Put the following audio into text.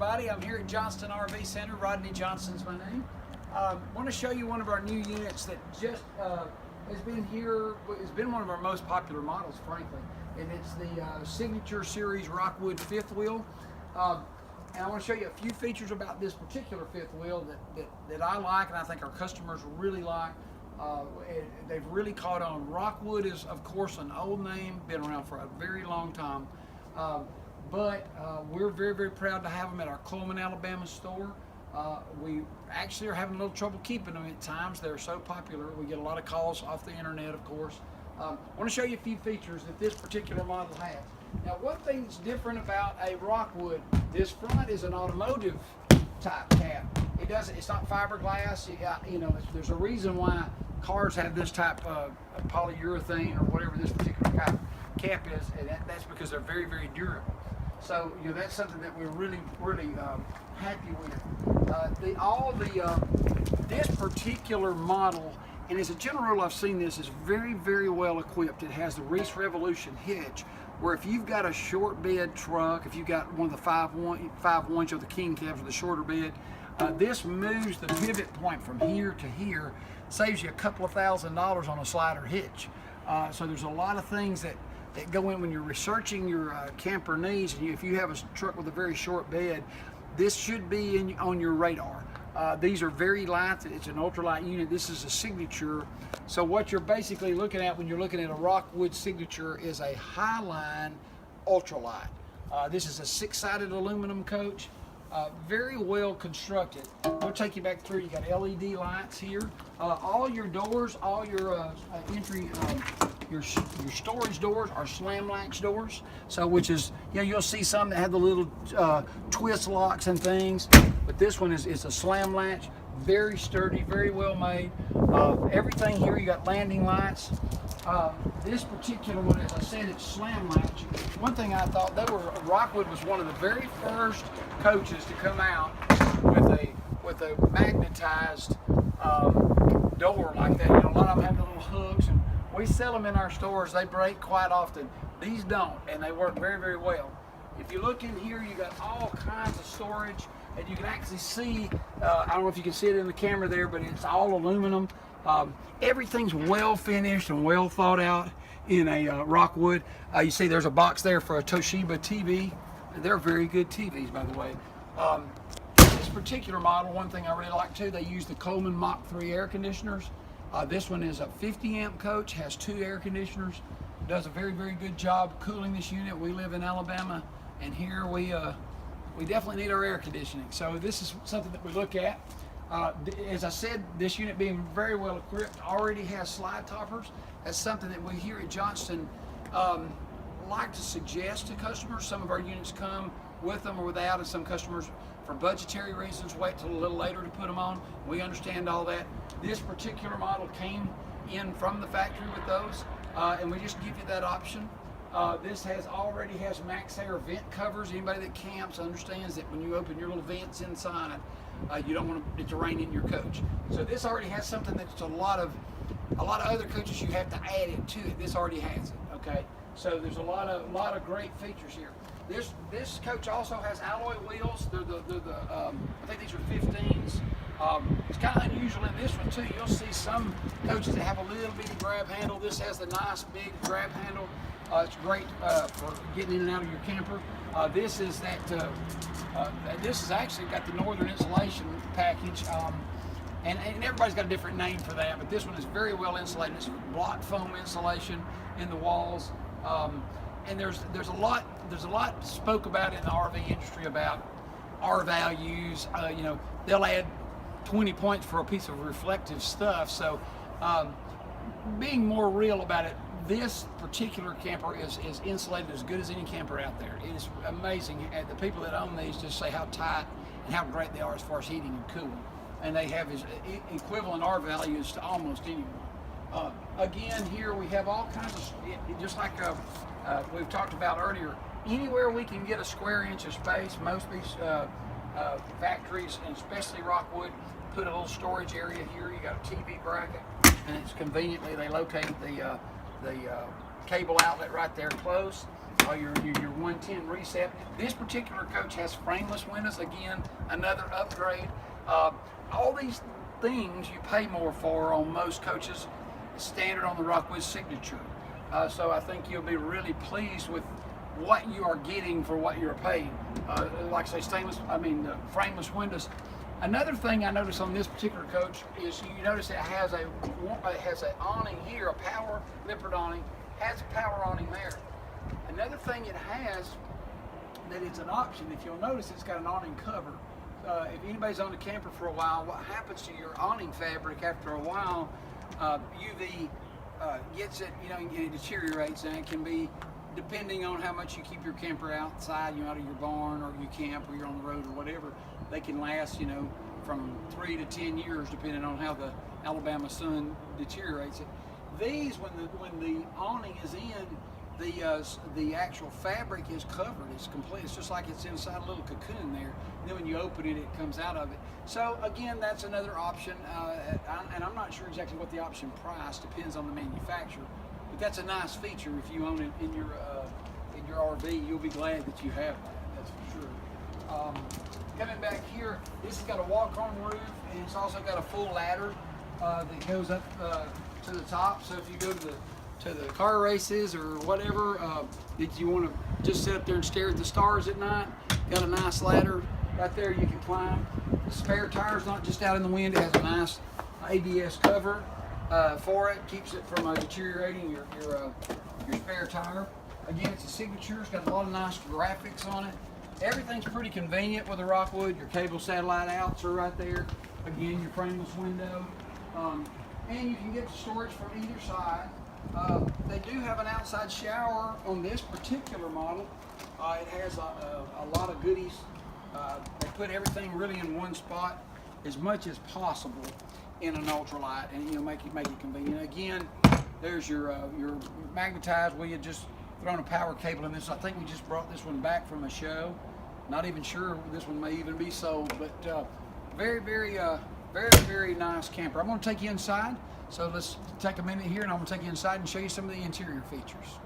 everybody. I'm here at Johnston RV Center. Rodney Johnston's my name. I want to show you one of our new units that just has been here. It's been one of our most popular models, frankly, and it's the Signature Series Rockwood fifth wheel. And I want to show you a few features about this particular fifth wheel that I like, and I think our customers really like. They've really caught on. Rockwood is, of course, an old name, been around for a very long time. But we're very, very proud to have them at our Coleman, Alabama store. We actually are having a little trouble keeping them at times. They're so popular. We get a lot of calls off the internet, of course. I want to show you a few features that this particular model has. Now, one thing that's different about a Rockwood, this front is an automotive type cap. It's not fiberglass. There's a reason why cars have this type of polyurethane or whatever this particular cap is, and that's because they're very, very durable. So that's something that we're really, really happy with. This particular model, and as a general rule, I've seen this, is very, very well equipped. It has the Reese Revolution hitch, where if you've got a short bed truck, if you've got one of the 5.1 of the king cabs with a shorter bed, this moves the pivot point from here to here, saves you a couple of $1,000s on a slider hitch. So there's a lot of things that go in when you're researching your camper needs. And if you have a truck with a very short bed, this should be on your radar. These are very light. It's an ultralight unit. This is a Signature. So what you're basically looking at when you're looking at a Rockwood Signature is a Highline ultralight. This is a 6-sided aluminum coach. Very well constructed. We'll take you back through. You got LED lights here. All your doors, all your entry, your storage doors are slam latch doors. So, which is, you'll see some that have the little twist locks and things, but this one is a slam latch. Very sturdy, very well made. Everything here, you got landing lights. This particular one, as I said, it's slam latch. One thing I thought, Rockwood was one of the very first coaches to come out with a magnetized door like that. A lot of them have the little hooks, and we sell them in our stores. They break quite often. These don't, and they work very, very well. If you look in here, you got all kinds of storage, and you can actually see, I don't know if you can see it in the camera there, but it's all aluminum. Everything's well finished and well thought out in a Rockwood. You see there's a box there for a Toshiba TV. They're very good TVs, by the way. This particular model, one thing I really like too, they use the Coleman Mach 3 air conditioners. This one is a 50 amp coach, has 2 air conditioners. Does a very, very good job cooling this unit. We live in Alabama, and here we definitely need our air conditioning. So this is something that we look at. As I said, this unit being very well equipped already has slide toppers. That's something that we here at Johnston like to suggest to customers. Some of our units come with them or without, and some customers, for budgetary reasons, wait till a little later to put them on. We understand all that. This particular model came in from the factory with those, and we just give you that option. This already has max air vent covers. Anybody that camps understands that when you open your little vents inside, you don't want it to rain in your coach. So this already has something that's a lot of other coaches you have to add it to it. This already has it. Okay, so there's a lot of great features here. This coach also has alloy wheels. They're I think these are 15s. It's kind of unusual in this one too. You'll see some coaches that have a little bitty grab handle. This has the nice big grab handle. It's great for getting in and out of your camper. This is actually got the Northern insulation package, and everybody's got a different name for that, but this one is very well insulated. It's block foam insulation in the walls, and there's a lot spoke about in the RV industry about R values. They'll add 20 points for a piece of reflective stuff. So being more real about it, this particular camper is insulated as good as any camper out there. It is amazing. The people that own these just say how tight and how great they are as far as heating and cooling. And they have equivalent R values to almost anyone. Again, here we have all kinds of, just like we've talked about earlier, anywhere we can get a square inch of space, most of these factories, and especially Rockwood, put a little storage area here. You got a TV bracket, and it's conveniently, they locate the cable outlet right there close. your 110 recep. This particular coach has frameless windows. Again, another upgrade. All these things you pay more for on most coaches, standard on the Rockwood signature. So I think you'll be really pleased with what you are getting for what you're paying. Like I say, frameless windows. Another thing I noticed on this particular coach is you notice it has an awning here, a power lippert awning, has a power awning there. Another thing it has that it's an option, if you'll notice, it's got an awning cover. If anybody's on a camper for a while, what happens to your awning fabric after a while, UV gets it, and it deteriorates, and it can be, depending on how much you keep your camper outside, out of your barn, or you camp, or you're on the road, or whatever, they can last, from 3 to 10 years, depending on how the Alabama sun deteriorates it. These, when the awning is in, the actual fabric is covered. It's complete. It's just like it's inside a little cocoon there. And then when you open it, it comes out of it. So again, that's another option. And I'm not sure exactly what the option price depends on the manufacturer. But that's a nice feature. If you own it in your RV, you'll be glad that you have that. That's for sure. Coming back here, this has got a walk-on roof, and it's also got a full ladder that goes up to the top. So if you go to the car races or whatever, that you want to just sit up there and stare at the stars at night, got a nice ladder right there you can climb. The spare tire's not just out in the wind. It has a nice ABS cover for it, keeps it from deteriorating your spare tire. Again, it's a signature. It's got a lot of nice graphics on it. Everything's pretty convenient with the Rockwood. Your cable satellite outs are right there. Again, your frameless window. And you can get the storage from either side. They do have an outside shower on this particular model. It has a lot of goodies. They put everything really in one spot as much as possible in an ultralight, and make it convenient. Again, there's your magnetized. We had just thrown a power cable in this. I think we just brought this one back from a show. Not even sure this one may even be sold, but very, very nice camper. I'm going to take you inside. So let's take a minute here, and I'm going to take you inside and show you some of the interior features.